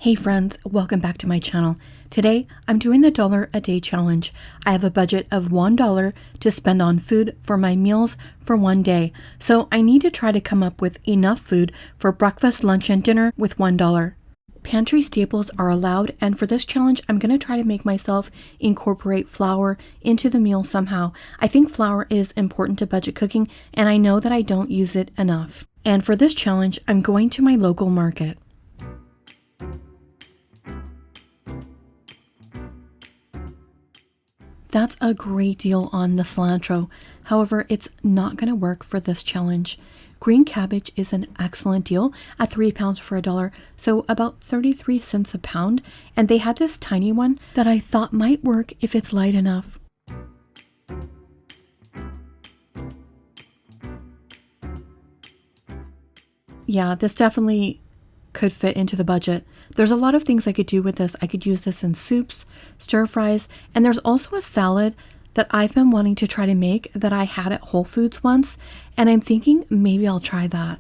Hey friends, welcome back to my channel. Today, I'm doing the $1 a day challenge. I have a budget of $1 to spend on food for my meals for one day. So I need to try to come up with enough food for breakfast, lunch, and dinner with $1. Pantry staples are allowed, and for this challenge, I'm going to try to make myself incorporate flour into the meal somehow. I think flour is important to budget cooking, and I know that I don't use it enough. And for this challenge, I'm going to my local market. That's a great deal on the cilantro. However, it's not going to work for this challenge. Green cabbage is an excellent deal at 3 pounds for $1, so about 33 cents a pound. And they had this tiny one that I thought might work if it's light enough. Yeah, this definitely could fit into the budget. There's a lot of things I could do with this. I could use this in soups, stir fries, and there's also a salad that I've been wanting to try to make that I had at Whole Foods once, and I'm thinking maybe I'll try that.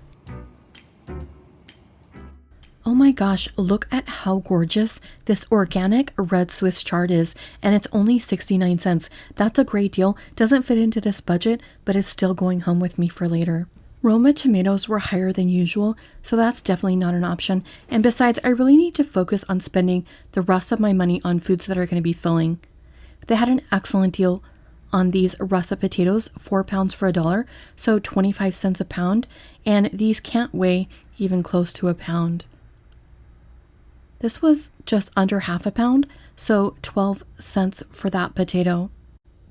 Oh my gosh, look at how gorgeous this organic red Swiss chard is, and it's only 69 cents. That's a great deal. Doesn't fit into this budget, but it's still going home with me for later. Roma tomatoes were higher than usual, so that's definitely not an option. And besides, I really need to focus on spending the rest of my money on foods that are going to be filling. They had an excellent deal on these russet potatoes, 4 pounds for $1, so 25 cents a pound, and these can't weigh even close to a pound. This was just under half a pound, so 12 cents for that potato.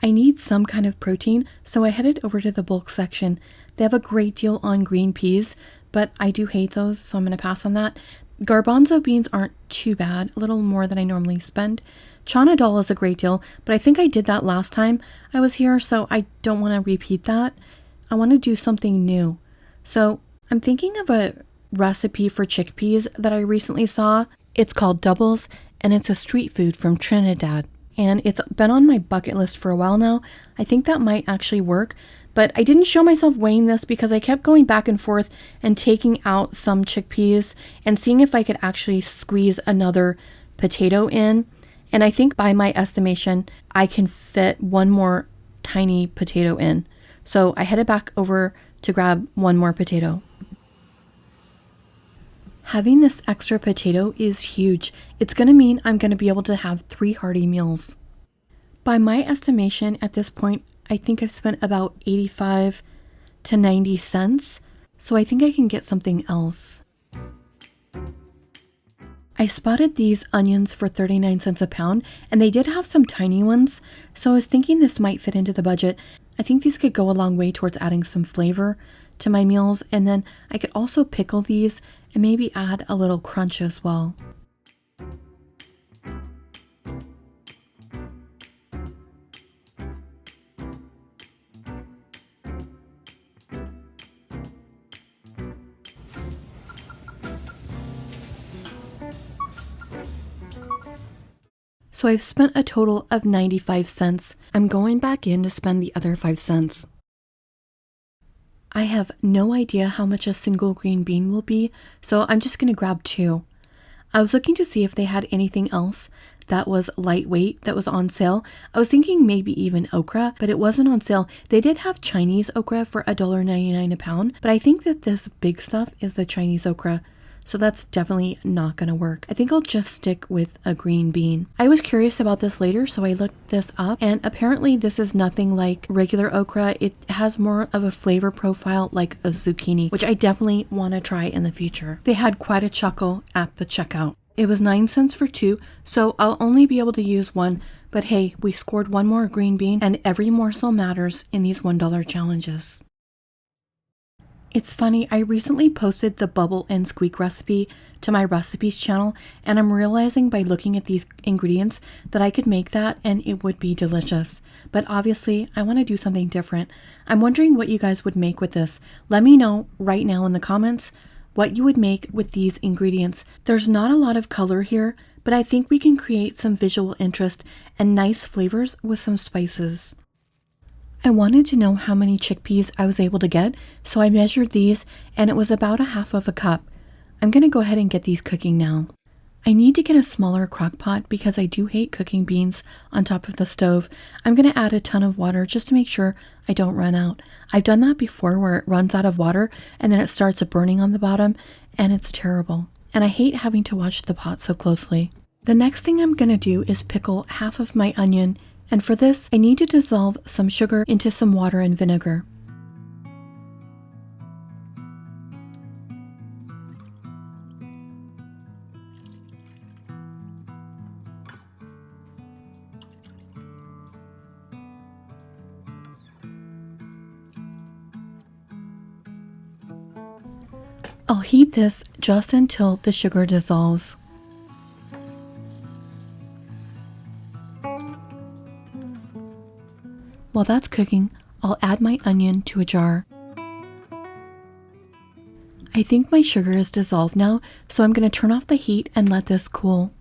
I need some kind of protein, so I headed over to the bulk section. They have a great deal on green peas, but I do hate those, so I'm going to pass on that. Garbanzo beans aren't too bad, a little more than I normally spend. Chana dal is a great deal, but I think I did that last time I was here, so I don't want to repeat that. I want to do something new. So I'm thinking of a recipe for chickpeas that I recently saw. It's called Doubles, and it's a street food from Trinidad. And it's been on my bucket list for a while now. I think that might actually work. But I didn't show myself weighing this because I kept going back and forth and taking out some chickpeas and seeing if I could actually squeeze another potato in. And I think by my estimation, I can fit one more tiny potato in. So I headed back over to grab one more potato. Having this extra potato is huge. It's going to mean I'm going to be able to have 3 hearty meals. By my estimation at this point, I think I've spent about 85 to 90 cents, so I think I can get something else. I spotted these onions for 39 cents a pound, and they did have some tiny ones, so I was thinking this might fit into the budget. I think these could go a long way towards adding some flavor to my meals, and then I could also pickle these and maybe add a little crunch as well. So I've spent a total of 95 cents. I'm going back in to spend the other 5 cents. I have no idea how much a single green bean will be, so I'm just going to grab 2. I was looking to see if they had anything else that was lightweight that was on sale. I was thinking maybe even okra, but it wasn't on sale. They did have Chinese okra for $1.99 a pound, but I think that this big stuff is the Chinese okra. So that's definitely not going to work. I think I'll just stick with a green bean. I was curious about this later, so I looked this up, and apparently this is nothing like regular okra. It has more of a flavor profile like a zucchini, which I definitely want to try in the future. They had quite a chuckle at the checkout. It was 9 cents for 2, so I'll only be able to use 1, but hey, we scored 1 more green bean, and every morsel matters in these $1 challenges. It's funny, I recently posted the bubble and squeak recipe to my recipes channel, and I'm realizing by looking at these ingredients that I could make that and it would be delicious. But obviously, I want to do something different. I'm wondering what you guys would make with this. Let me know right now in the comments what you would make with these ingredients. There's not a lot of color here, but I think we can create some visual interest and nice flavors with some spices. I wanted to know how many chickpeas I was able to get, so I measured these and it was about 1/2 of a cup. I'm going to go ahead and get these cooking now. I I need to get a smaller crock pot because I do hate cooking beans on top of the stove. I'm going to add a ton of water just to make sure I don't run out. I've done that before where it runs out of water and then it starts burning on the bottom, and it's terrible. And I hate having to watch the pot so closely. The next thing I'm going to do is pickle half of my onion, and for this I need to dissolve some sugar into some water and vinegar. I'll heat this just until the sugar dissolves. While that's cooking, I'll add my onion to a jar. I think my sugar is dissolved now, so I'm going to turn off the heat and let this cool.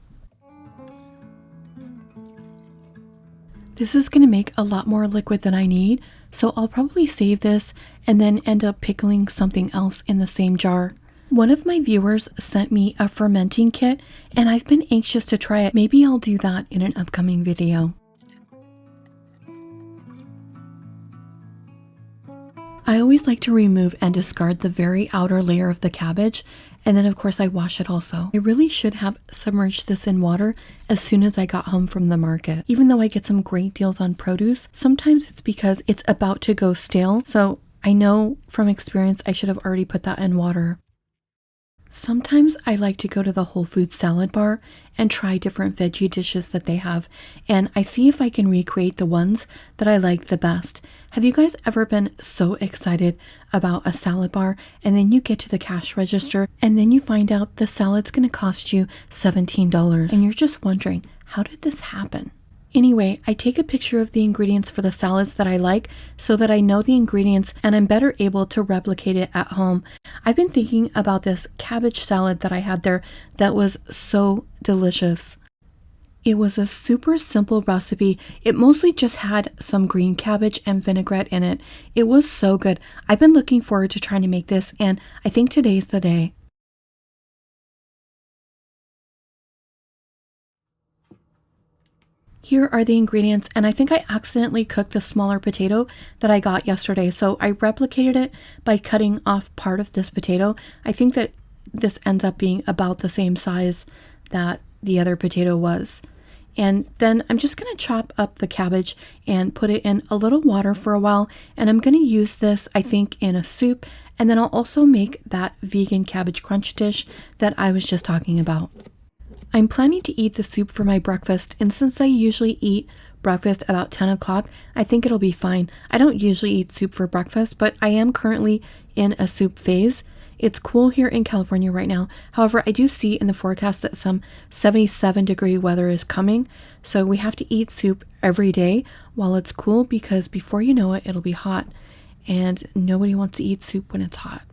This is going to make a lot more liquid than I need, so I'll probably save this and then end up pickling something else in the same jar. One of my viewers sent me a fermenting kit, and I've been anxious to try it. Maybe I'll do that in an upcoming video. I always like to remove and discard the very outer layer of the cabbage, and then of course I wash it also. I really should have submerged this in water as soon as I got home from the market. Even though I get some great deals on produce, sometimes it's because it's about to go stale, so I know from experience I should have already put that in water. Sometimes I like to go to the Whole Foods salad bar and try different veggie dishes that they have, and I see if I can recreate the ones that I like the best. Have you guys ever been so excited about a salad bar and then you get to the cash register and then you find out the salad's going to cost you $17 and you're just wondering, how did this happen? Anyway, I take a picture of the ingredients for the salads that I like so that I know the ingredients and I'm better able to replicate it at home. I've been thinking about this cabbage salad that I had there that was so delicious. It was a super simple recipe. It mostly just had some green cabbage and vinaigrette in it. It was so good. I've been looking forward to trying to make this, and I think today's the day. Here are the ingredients, and I think I accidentally cooked the smaller potato that I got yesterday, so I replicated it by cutting off part of this potato. I think that this ends up being about the same size that the other potato was. And then I'm just going to chop up the cabbage and put it in a little water for a while, and I'm going to use this, I think, in a soup, and then I'll also make that vegan cabbage crunch dish that I was just talking about. I'm planning to eat the soup for my breakfast, and since I usually eat breakfast about 10 o'clock, I think it'll be fine. I don't usually eat soup for breakfast, but I am currently in a soup phase. It's cool here in California right now. However, I do see in the forecast that some 77-degree weather is coming, so we have to eat soup every day while it's cool because before you know it, it'll be hot, and nobody wants to eat soup when it's hot.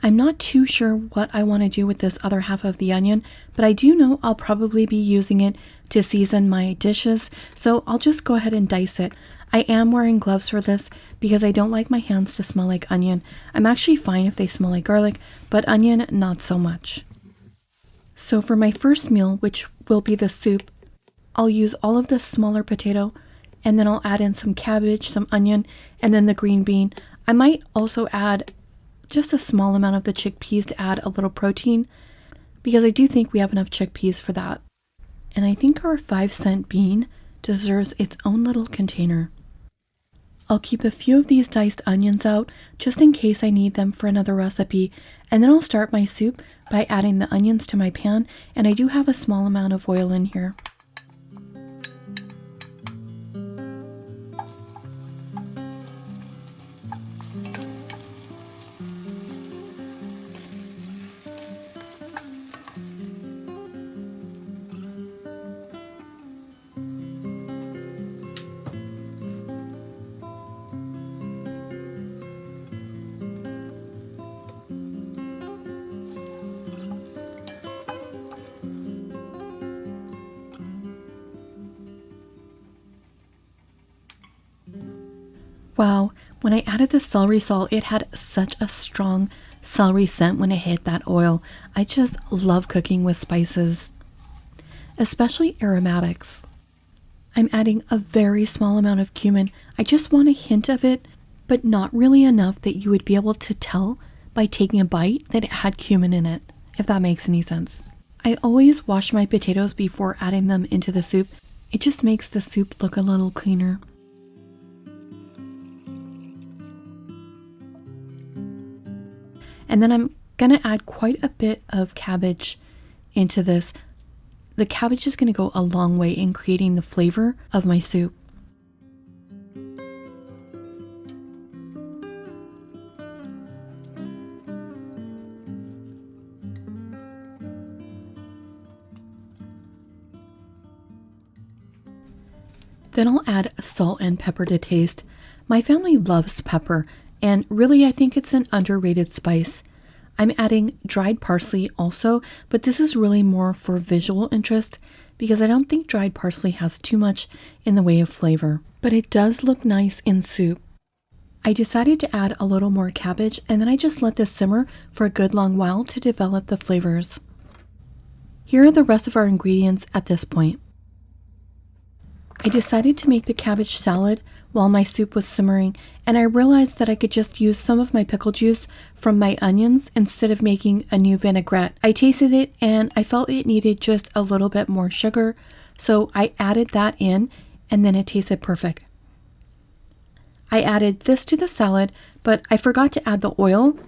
I'm not too sure what I want to do with this other half of the onion, but I do know I'll probably be using it to season my dishes, so I'll just go ahead and dice it. I am wearing gloves for this because I don't like my hands to smell like onion. I'm actually fine if they smell like garlic, but onion, not so much. So for my first meal, which will be the soup, I'll use all of this smaller potato, and then I'll add in some cabbage, some onion, and then the green bean. I might also add just a small amount of the chickpeas to add a little protein, because I do think we have enough chickpeas for that. And I think our 5-cent bean deserves its own little container. I'll keep a few of these diced onions out just in case I need them for another recipe, and then I'll start my soup by adding the onions to my pan, and I do have a small amount of oil in here. Wow, when I added the celery salt, it had such a strong celery scent when it hit that oil. I just love cooking with spices, especially aromatics. I'm adding a very small amount of cumin. I just want a hint of it, but not really enough that you would be able to tell by taking a bite that it had cumin in it, if that makes any sense. I always wash my potatoes before adding them into the soup. It just makes the soup look a little cleaner. And then I'm gonna add quite a bit of cabbage into this. The cabbage is gonna go a long way in creating the flavor of my soup. Then I'll add salt and pepper to taste. My family loves pepper, and really I think it's an underrated spice. I'm adding dried parsley also, but this is really more for visual interest because I don't think dried parsley has too much in the way of flavor. But it does look nice in soup. I decided to add a little more cabbage, and then I just let this simmer for a good long while to develop the flavors. Here are the rest of our ingredients at this point. I decided to make the cabbage salad while my soup was simmering, and I realized that I could just use some of my pickle juice from my onions instead of making a new vinaigrette. I tasted it and I felt it needed just a little bit more sugar, so I added that in, and then it tasted perfect. I added this to the salad, but I forgot to add the oil,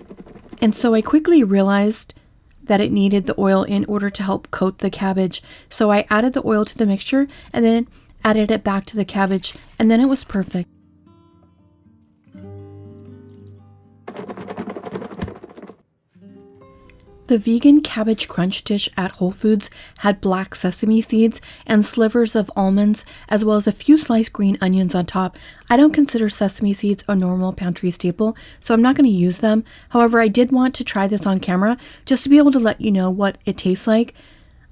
and so I quickly realized that it needed the oil in order to help coat the cabbage. So I added the oil to the mixture and then added it back to the cabbage, and then it was perfect. The vegan cabbage crunch dish at Whole Foods had black sesame seeds and slivers of almonds, as well as a few sliced green onions on top. I don't consider sesame seeds a normal pantry staple, so I'm not going to use them. However, I did want to try this on camera just to be able to let you know what it tastes like.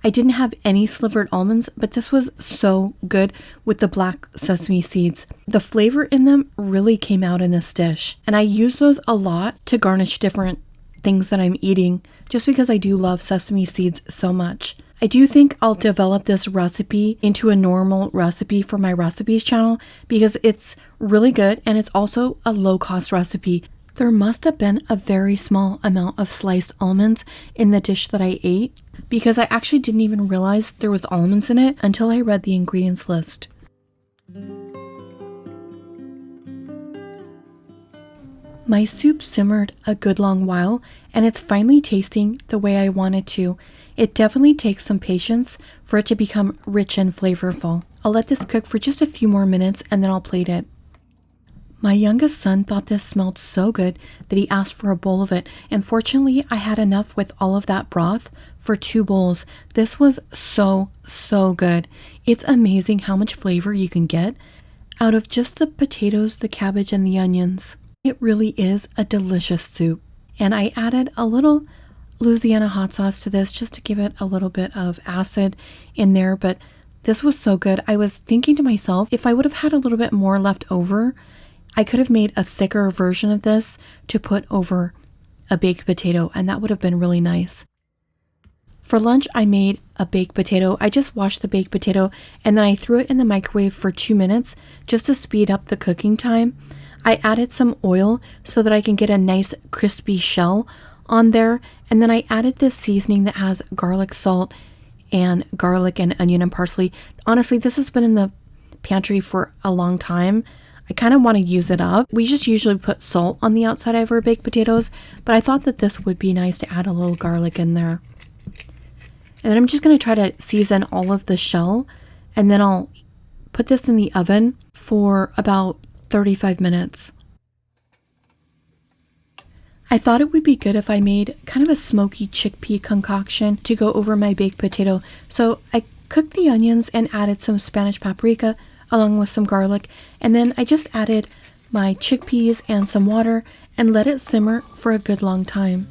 I didn't have any slivered almonds, but this was so good with the black sesame seeds. The flavor in them really came out in this dish, and I use those a lot to garnish different things that I'm eating, just because I do love sesame seeds so much. I do think I'll develop this recipe into a normal recipe for my recipes channel because it's really good and it's also a low-cost recipe. There must have been a very small amount of sliced almonds in the dish that I ate because I actually didn't even realize there was almonds in it until I read the ingredients list. My soup simmered a good long while and it's finally tasting the way I want it to. It definitely takes some patience for it to become rich and flavorful. I'll let this cook for just a few more minutes and then I'll plate it. My youngest son thought this smelled so good that he asked for a bowl of it, and fortunately I had enough with all of that broth for 2 bowls. This was so good. It's amazing how much flavor you can get out of just the potatoes, the cabbage, and the onions. It really is a delicious soup. And I added a little Louisiana hot sauce to this just to give it a little bit of acid in there, but this was so good. I was thinking to myself, if I would have had a little bit more left over, I could have made a thicker version of this to put over a baked potato, and that would have been really nice. For lunch, I made a baked potato. I just washed the baked potato and then I threw it in the microwave for 2 minutes just to speed up the cooking time. I added some oil so that I can get a nice crispy shell on there, and then I added this seasoning that has garlic salt and garlic and onion and parsley. Honestly, this has been in the pantry for a long time. I kind of want to use it up. We just usually put salt on the outside of our baked potatoes, but I thought that this would be nice to add a little garlic in there. And then I'm just going to try to season all of the shell, and then I'll put this in the oven for about 35 minutes. I thought it would be good if I made kind of a smoky chickpea concoction to go over my baked potato. So I cooked the onions and added some Spanish paprika along with some garlic, and then I just added my chickpeas and some water and let it simmer for a good long time.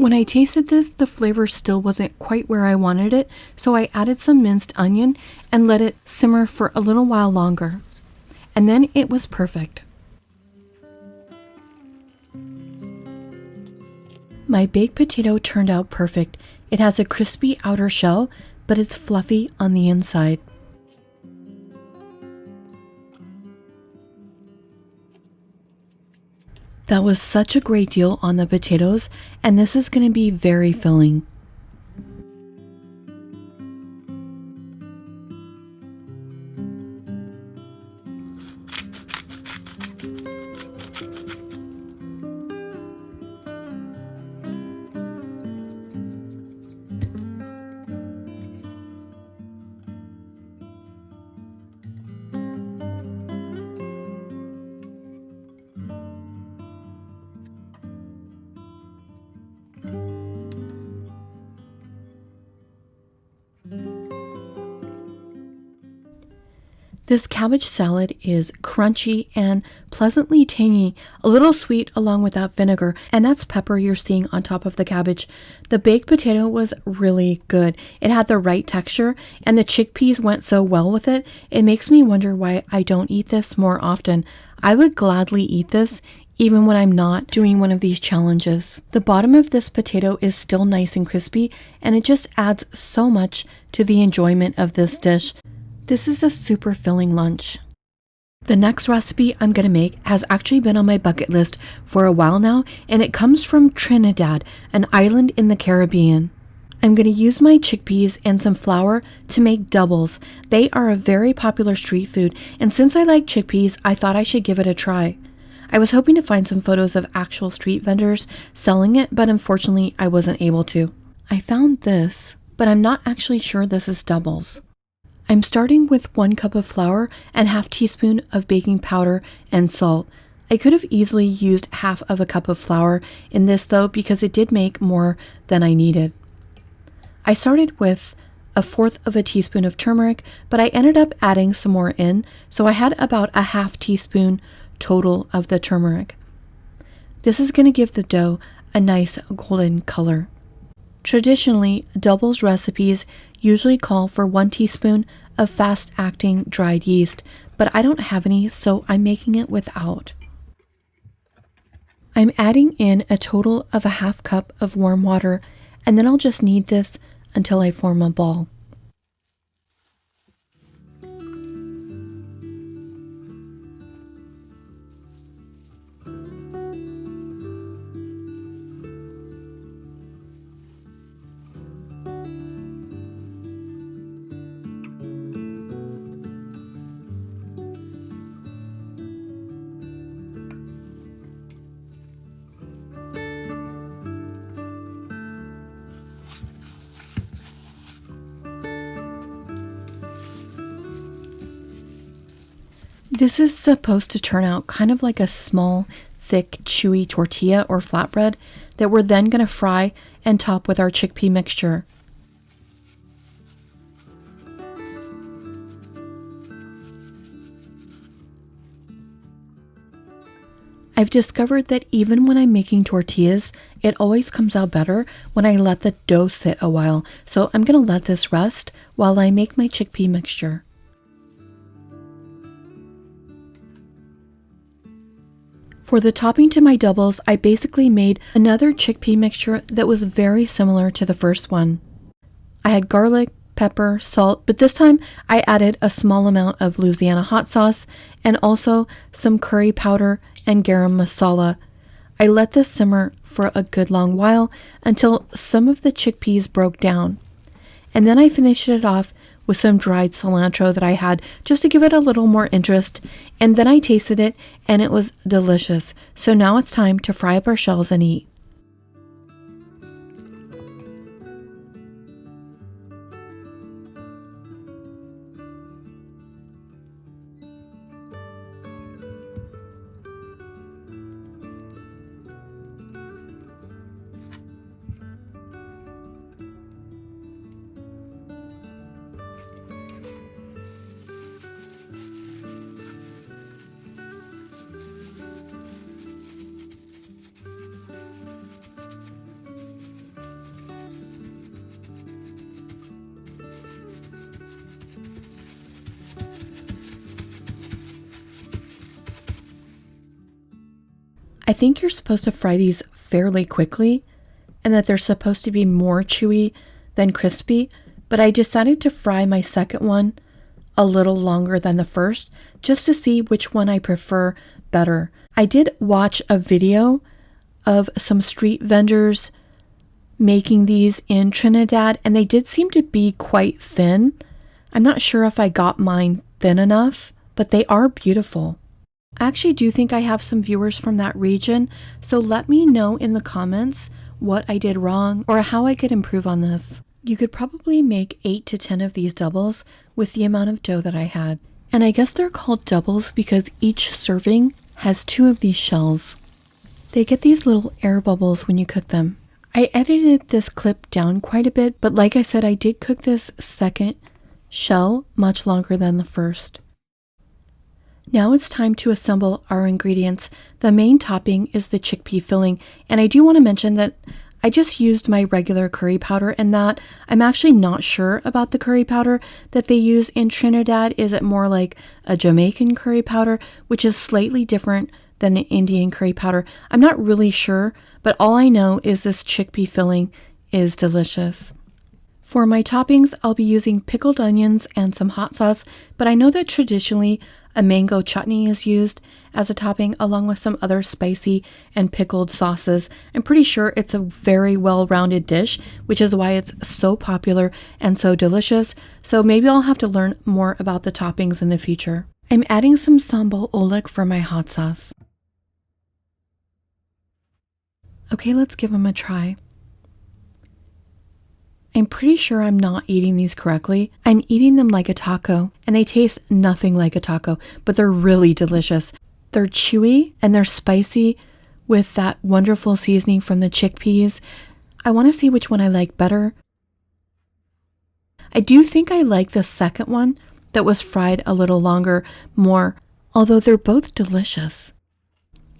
When I tasted this, the flavor still wasn't quite where I wanted it, so I added some minced onion and let it simmer for a little while longer. And then it was perfect. My baked potato turned out perfect. It has a crispy outer shell, but it's fluffy on the inside. That was such a great deal on the potatoes, and this is going to be very filling. This cabbage salad is crunchy and pleasantly tangy, a little sweet along with that vinegar, and that's pepper you're seeing on top of the cabbage. The baked potato was really good. It had the right texture, and the chickpeas went so well with it. It makes me wonder why I don't eat this more often. I would gladly eat this even when I'm not doing one of these challenges. The bottom of this potato is still nice and crispy, and it just adds so much to the enjoyment of this dish. This is a super filling lunch. The next recipe I'm going to make has actually been on my bucket list for a while now, and it comes from Trinidad, an island in the Caribbean. I'm going to use my chickpeas and some flour to make doubles. They are a very popular street food, and since I like chickpeas, I thought I should give it a try. I was hoping to find some photos of actual street vendors selling it, but unfortunately I wasn't able to. I found this, but I'm not actually sure this is doubles. I'm starting with 1 cup of flour and half teaspoon of baking powder and salt. I could have easily used half of a cup of flour in this though, because it did make more than I needed. I started with 1/4 teaspoon of turmeric, but I ended up adding some more in, so I had about a half teaspoon total of the turmeric. This is going to give the dough a nice golden color. Traditionally, doubles recipes usually call for 1 teaspoon of fast-acting dried yeast, but I don't have any, so I'm making it without. I'm adding in a total of a half cup of warm water, and then I'll just knead this until I form a ball. This is supposed to turn out kind of like a small, thick, chewy tortilla or flatbread that we're then going to fry and top with our chickpea mixture. I've discovered that even when I'm making tortillas, it always comes out better when I let the dough sit a while, so I'm going to let this rest while I make my chickpea mixture. For the topping to my doubles, I basically made another chickpea mixture that was very similar to the first one. I had garlic, pepper, salt, but this time I added a small amount of Louisiana hot sauce and also some curry powder and garam masala. I let this simmer for a good long while until some of the chickpeas broke down. And then I finished it off with some dried cilantro that I had just to give it a little more interest, and then I tasted it and it was delicious. So now it's time to fry up our shells and eat. I think you're supposed to fry these fairly quickly and that they're supposed to be more chewy than crispy, but I decided to fry my second one a little longer than the first just to see which one I prefer better. I did watch a video of some street vendors making these in Trinidad, and they did seem to be quite thin. I'm not sure if I got mine thin enough, but they are beautiful. I actually do think I have some viewers from that region, so let me know in the comments what I did wrong or how I could improve on this. You could probably make 8 to 10 of these doubles with the amount of dough that I had. And I guess they're called doubles because each serving has 2 of these shells. They get these little air bubbles when you cook them. I edited this clip down quite a bit, but like I said, I did cook this second shell much longer than the first. Now it's time to assemble our ingredients. The main topping is the chickpea filling, and I do want to mention that I just used my regular curry powder, and that I'm actually not sure about the curry powder that they use in Trinidad. Is it more like a Jamaican curry powder, which is slightly different than an Indian curry powder? I'm not really sure, but all I know is this chickpea filling is delicious. For my toppings, I'll be using pickled onions and some hot sauce, but I know that traditionally a mango chutney is used as a topping along with some other spicy and pickled sauces. I'm pretty sure it's a very well-rounded dish, which is why it's so popular and so delicious. So maybe I'll have to learn more about the toppings in the future. I'm adding some sambal oelek for my hot sauce. Okay, let's give them a try. I'm pretty sure I'm not eating these correctly. I'm eating them like a taco, and they taste nothing like a taco, but they're really delicious. They're chewy and they're spicy with that wonderful seasoning from the chickpeas. I want to see which one I like better. I do think I like the second one that was fried a little longer more, although they're both delicious.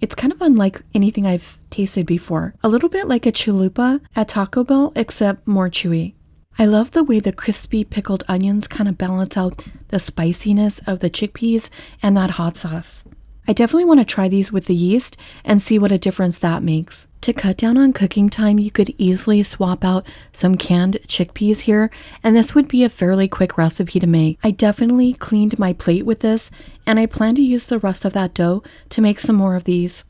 It's kind of unlike anything I've tasted before. A little bit like a chalupa at Taco Bell, except more chewy. I love the way the crispy pickled onions kind of balance out the spiciness of the chickpeas and that hot sauce. I definitely want to try these with the yeast and see what a difference that makes. To cut down on cooking time, you could easily swap out some canned chickpeas here, and this would be a fairly quick recipe to make. I definitely cleaned my plate with this, and I plan to use the rest of that dough to make some more of these.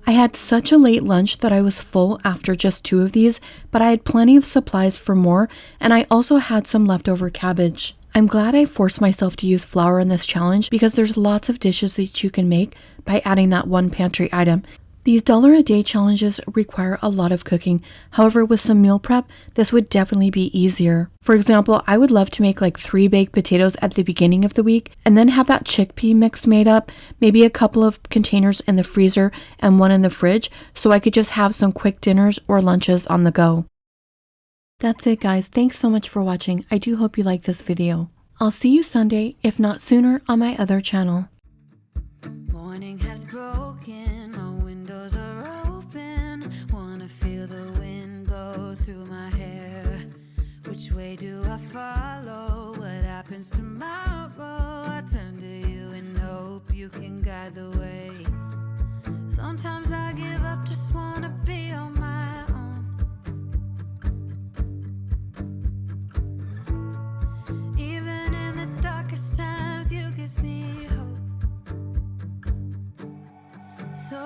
I had such a late lunch that I was full after just 2 of these, but I had plenty of supplies for more, and I also had some leftover cabbage. I'm glad I forced myself to use flour in this challenge because there's lots of dishes that you can make by adding that one pantry item. These $1-a-day challenges require a lot of cooking. However, with some meal prep, this would definitely be easier. For example, I would love to make like 3 baked potatoes at the beginning of the week and then have that chickpea mix made up, maybe a couple of containers in the freezer and one in the fridge, so I could just have some quick dinners or lunches on the go. That's it, guys. Thanks so much for watching. I do hope you liked this video. I'll see you Sunday, if not sooner, on my other channel. Morning has broken, my windows are open. Wanna feel the wind blow through my hair. Which way do I follow? What happens tomorrow? I turn to you and hope you can guide the way. Sometimes I give up, just wanna be on my own. Even in the darkest times, you give me hope. So